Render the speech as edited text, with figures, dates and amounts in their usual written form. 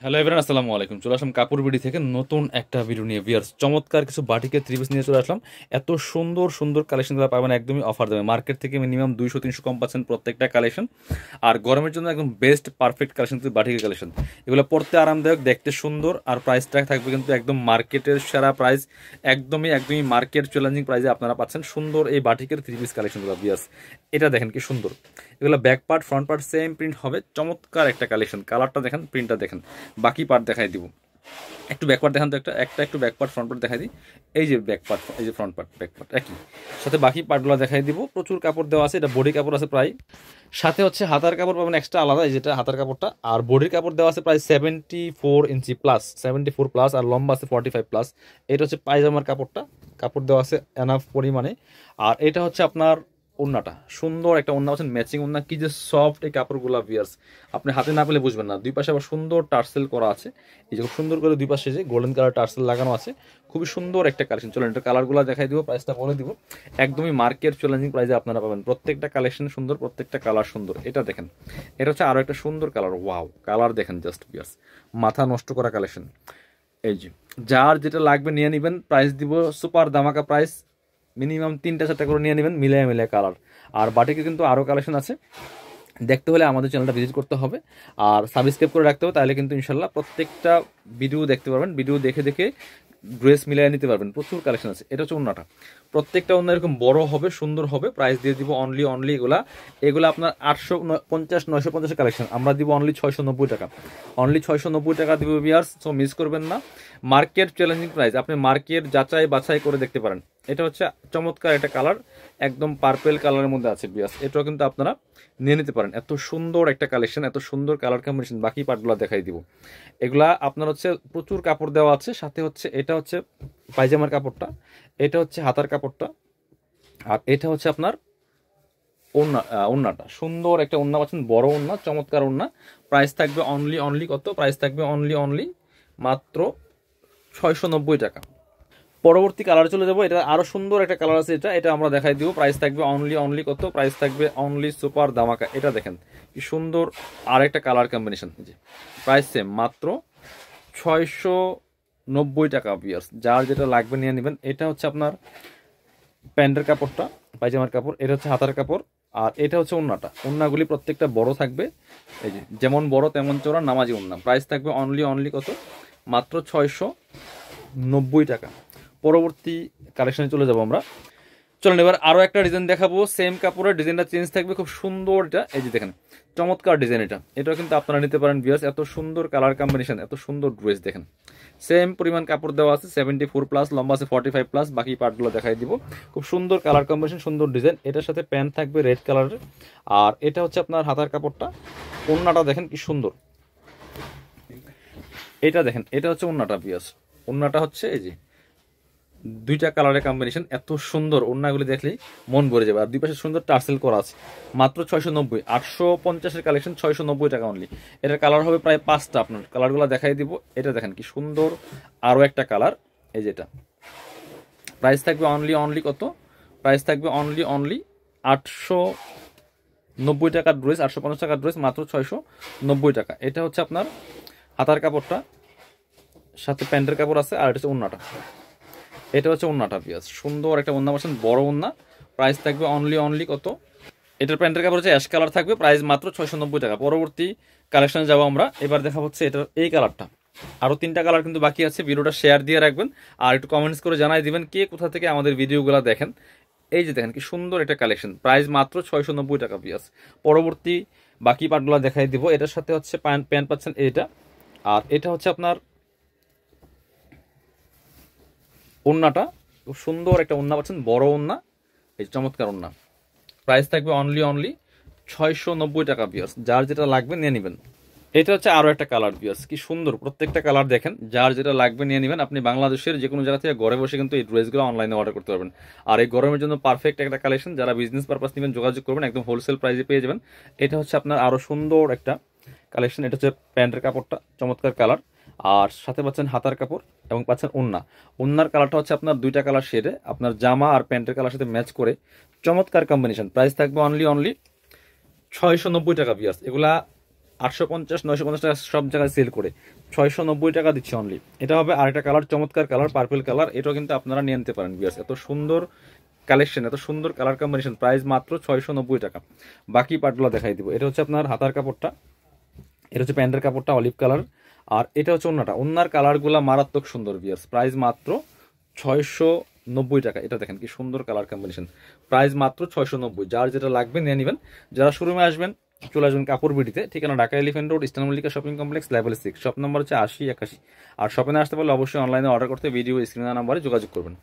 Hello everyone, আসসালামু আলাইকুম। চলে আসলাম কাপড় বিডি থেকে নতুন একটা ভিডিও নিয়ে। ভিউয়ার্স, চমৎকার কিছু বাটিকের থ্রি পিস নিয়ে চলে আসলাম। এত সুন্দর সুন্দর কালেকশনগুলো পাবেন একদমই অফার দেবে। মার্কেট থেকে মিনিমাম 200-300 কম পাচ্ছেন প্রত্যেকটা কালেকশন। আর গরমের জন্য একদম বেস্ট পারফেক্ট কালেকশন কিন্তু বাটিকের কালেকশন। এগুলো পড়তে আরামদায়ক, দেখতে সুন্দর, আর প্রাইসটা থাকবে কিন্তু একদম মার্কেটের সেরা প্রাইস। একদমই মার্কেট চ্যালেঞ্জিং প্রাইসে আপনারা পাচ্ছেন সুন্দর এই বাটিকের থ্রি পিস কালেকশনগুলো। ভিউয়ার্স, এটা দেখেন কি সুন্দর। এগুলো back part front part same print হবে। চমৎকার একটা কালেকশন। কালারটা দেখেন, প্রিন্টটা দেখেন। বাকি পার্ট দেখাই দিব। একটু ব্যাক পার্ট দেখান তো, একটা একটু ব্যাক পার্ট ফ্রন্ট পার্ট দেখাই দিই। এই যে ব্যাক পার্ট, এই যে ফ্রন্ট পার্ট, ব্যাক পার্ট একই সাথে বাকি পার্টগুলো দেখাই দিব। প্রচুর কাপড় দেওয়া আছে। এটা বডি কাপড় আছে প্রায়, সাথে হচ্ছে হাতার কাপড় পাবেন এক্সট্রা আলাদা, এই যেটা হাতার কাপড়টা। আর বডির কাপড় দেওয়া আছে প্রায় 74 ইঞ্চি প্লাস, 74 প্লাস, আর লম্বা আছে 45 প্লাস। এটা হচ্ছে পায়জামার কাপড়টা, কাপড় দেওয়া আছে এনাফ পরিমাণে। আর এটা হচ্ছে আপনার ওড়নাটা, সুন্দর একটা ওড়না আছেন, ম্যাচিং ওড়না। কি যে সফট এই কাপড়গুলো ভিউয়ার্স, আপনি হাতে না পেলে বুঝবেন না। দুই পাশে আবার সুন্দর টার্সেল করা আছে, এই যে খুব সুন্দর করে দুই পাশে যে গোল্ডেন কালার টার্সেল লাগানো আছে। খুবই সুন্দর একটা কালেকশন। চলেন এটা কালারগুলো দেখাই দিব, প্রাইসটা বলে দিব। একদমই মার্কেট চ্যালেঞ্জিং প্রাইসে আপনারা পাবেন। প্রত্যেকটা কালেকশন সুন্দর, প্রত্যেকটা কালার সুন্দর। এটা দেখেন, এটা হচ্ছে আরও একটা সুন্দর কালার। ওয়াও, কালার দেখেন জাস্ট ভিউয়ার্স, মাথা নষ্ট করা কালেকশন। এই যে যার যেটা লাগবে নিয়ে নেবেন। প্রাইস দিব সুপার ধামাকা প্রাইস। মিনিমাম 3টা 4টা করে নিয়ে নেবেন, মিলিয়ে কালার। আর বাটিকে কিন্তু আরও কালেকশন আছে। দেখতে হলে আমাদের চ্যানেলটা ভিজিট করতে হবে আর সাবস্ক্রাইব করে রাখতে হবে, তাহলে কিন্তু ইনশাল্লাহ প্রত্যেকটা ভিডিও দেখতে পারবেন। ভিডিও দেখে দেখে ড্রেস মিলিয়ে নিতে পারবেন। প্রচুর কালেকশন আছে। এটা হচ্ছে ওড়নাটা, প্রত্যেকটা ওড়না এরকম বড় হবে, সুন্দর হবে। প্রাইস দিয়ে দিব অনলি এগুলা আপনার 850-950 কালেকশন, আমরা দিব অনলি 690 টাকা। অনলি 690 টাকা দিব ভিউয়ার্স, সো মিস করবেন না। মার্কেট চ্যালেঞ্জিং প্রাইস, আপনি মার্কেট যাচাই বাছাই করে দেখতে পারেন। এটা হচ্ছে চমৎকার একটা কালার, একদম পার্পেল কালারের মধ্যে আছে ভিউয়ার্স। এটাও কিন্তু আপনারা নিয়ে নিতে পারেন। এত সুন্দর একটা কালেকশন, এত সুন্দর কালার কম্বিনেশন। বাকি পার্টগুলো দেখাই দিব। এগুলা আপনার হচ্ছে প্রচুর কাপড় দেওয়া আছে। সাথে হচ্ছে এটা হচ্ছে পায়জামার কাপড়টা, এটা হচ্ছে হাতার কাপড়টা, আর এটা হচ্ছে আপনার ওড়নাটা। সুন্দর একটা ওড়না পাচ্ছেন, বড় ওড়না, চমৎকার ওড়না। প্রাইস থাকবে অনলি কত? প্রাইস থাকবে অনলি মাত্র 690 টাকা। পরবর্তী কালার চলে যাবো। এটা আরো সুন্দর একটা কালার আছে, এটা এটা আমরা দেখাই দিব। প্রাইস থাকবে অনলি কত? প্রাইস থাকবে অনলি সুপার ধামাকা। এটা দেখেন কি সুন্দর, আর একটা কালার কম্বিনেশন। প্রাইস সেম, মাত্র 690 টাকা ভিউয়ার্স। যার যেটা লাগবে নিয়ে নেবেন। এটা হচ্ছে আপনার প্যান্টের কাপড়টা, পায়জামার কাপড়। এটা হচ্ছে হাতার কাপড়, আর এটা হচ্ছে ওড়নাটা। ওড়নাগুলি প্রত্যেকটা বড় থাকবে, এই যে যেমন বড় তেমন চওড়া নামাজি ওড়না। প্রাইস থাকবে অনলি কত? মাত্র 690 টাকা। পরবর্তী কালেকশনে চলে যাবো আমরা। চলেন এবার আরো একটা ডিজাইন দেখাবো। সেম কাপড়ের ডিজাইনটা চেঞ্জ থাকবে, খুব সুন্দর। এটা এই যে দেখেন, চমৎকার ডিজাইন। এটাও কিন্তু আপনারা নিতে পারেন ভিউয়ার্স। এত সুন্দর কালার কম্বিনেশন, এত সুন্দর ড্রেস দেখেন। সেম পরিমাণ কাপড় দেওয়া আছে, 74 প্লাস, লম্বা আছে 45 প্লাস। বাকি পার্টগুলো দেখাই দিব। খুব সুন্দর কালার কম্বিনেশন, সুন্দর ডিজাইন। এটার সাথে প্যান্ট থাকবে রেড কালারের। আর এটা হচ্ছে আপনার হাতার কাপড়টা। ওড়নাটা দেখেন কি সুন্দর। এটা দেখেন, এটা হচ্ছে ওড়নাটা ভিউয়ার্স। ওড়নাটা হচ্ছে এই যে দুইটা কালারের কম্বিনেশন। এত সুন্দর ওড়নাগুলি দেখলেই মন ভরে যাবে। আর দুই পাশে সুন্দর টার্সেল করা আছে। মাত্র 690, 850-এর কালেকশন 690 টাকা অনলি। এটার কালার হবে প্রায় 5টা। আপনার কালারগুলো দেখাই দিব। এটা দেখেন কি সুন্দর, আরও একটা কালার, এই যেটা। প্রাইস থাকবে অনলি কত? প্রাইস থাকবে অনলি 890 টাকার ড্রেস, 850 টাকার ড্রেস, মাত্র 690 টাকা। এটা হচ্ছে আপনার হাতার কাপড়টা, সাথে প্যান্টের কাপড় আছে। আর এটা হচ্ছে ওড়নাটা, এটা হচ্ছে ওড়নাটা পিয়াজ। সুন্দর একটা ওড়না পাচ্ছেন, বড় ওড়না। প্রাইস থাকবে অনলি কত? এটার প্যান্টের কাপড় হচ্ছে অ্যাশ কালার থাকবে। প্রাইস মাত্র 690 টাকা। পরবর্তী কালেকশনে যাবো আমরা। এবার দেখা হচ্ছে এটার এই কালারটা। আরও 3টা কালার কিন্তু বাকি আছে। ভিডিওটা শেয়ার দিয়ে রাখবেন, আর একটু কমেন্টস করে জানাই দিবেন কে কোথা থেকে আমাদের ভিডিওগুলো দেখেন। এই যে দেখেন কি সুন্দর একটা কালেকশন। প্রাইস মাত্র 690 টাকা পিয়াজ। পরবর্তী বাকি পার্টগুলো দেখাই দিব। এটার সাথে হচ্ছে প্যান্ট পাচ্ছেন এটা, আর এটা হচ্ছে আপনার ওড়নাটা। খুব সুন্দর একটা ওড়না পাচ্ছেন, বড় ওড়না, এই চমৎকার ওড়না। প্রাইস থাকবে অনলি 690 টাকা ভিউয়ার্স। যার যেটা লাগবে নিয়ে নেবেন। এটা হচ্ছে আরো একটা কালার ভিউয়ার্স, কি সুন্দর। প্রত্যেকটা কালার দেখেন। যার যেটা লাগবে নিয়ে নেবেন। আপনি বাংলাদেশের যে কোনো জায়গা থেকে ঘরে বসে কিন্তু এই ড্রেসগুলো অনলাইনে অর্ডার করতে পারবেন। আর এই গরমের জন্য পারফেক্ট একটা কালেকশন। যারা বিজনেস পারপাস নেবেন যোগাযোগ করবেন, একদম হোলসেল প্রাইসে পেয়ে যাবেন। এটা হচ্ছে আপনার আরো সুন্দর একটা কালেকশন। এটা হচ্ছে প্যান্টের কাপড়টা, চমৎকার কালার। আর সাথে পাচ্ছেন হাতার কাপড় এবং পাচ্ছেন ওড়না। ওড়নার কালারটা হচ্ছে আপনার 2টা কালার শেডে, আপনার জামা আর প্যান্টের কালার সাথে ম্যাচ করে চমৎকার কম্বিনেশন। প্রাইস থাকবে অনলি 690 টাকা ভিউয়ার্স। এগুলা 850 950 টাকা সব জায়গায় সেল করে 690 টাকা দিচ্ছি অনলি। এটা হবে আরেকটা কালার, চমৎকার কালার, পার্পল কালার। এটাও কিন্তু আপনারা নিয়ে নিতে পারেন ভিউয়ার্স, এত সুন্দর কালেকশন, এত সুন্দর কালার কম্বিনেশন, প্রাইস মাত্র 690 টাকা। বাকি পার্টগুলো দেখাই দিব। এটা হচ্ছে আপনার হাতার কাপড়টা, এটা হচ্ছে প্যান্টের কাপড়টা অলিভ কালার, আর এটা হচ্ছে ওন্নাটা। ওন্নার কালারগুলো মারাত্মক সুন্দর ভিউয়ার্স, প্রাইস মাত্র 690 টাকা। এটা দেখেন কি সুন্দর কালার কম্বিনেশন, প্রাইস মাত্র 690। যার যেটা লাগবে নিয়ে নেবেন। যারা শোরুমে আসবেন চলে আসবেন কাপড় বিডিতে, ঠিকানা Dhaka elephant road, eastern Mallika shopping complex, level 6, shop number হচ্ছে 80 81। আর শপে না আসতে পারলে অবশ্যই অনলাইনে অর্ডার করতে ভিডিও স্ক্রিনের নাম্বারে যোগাযোগ করবেন।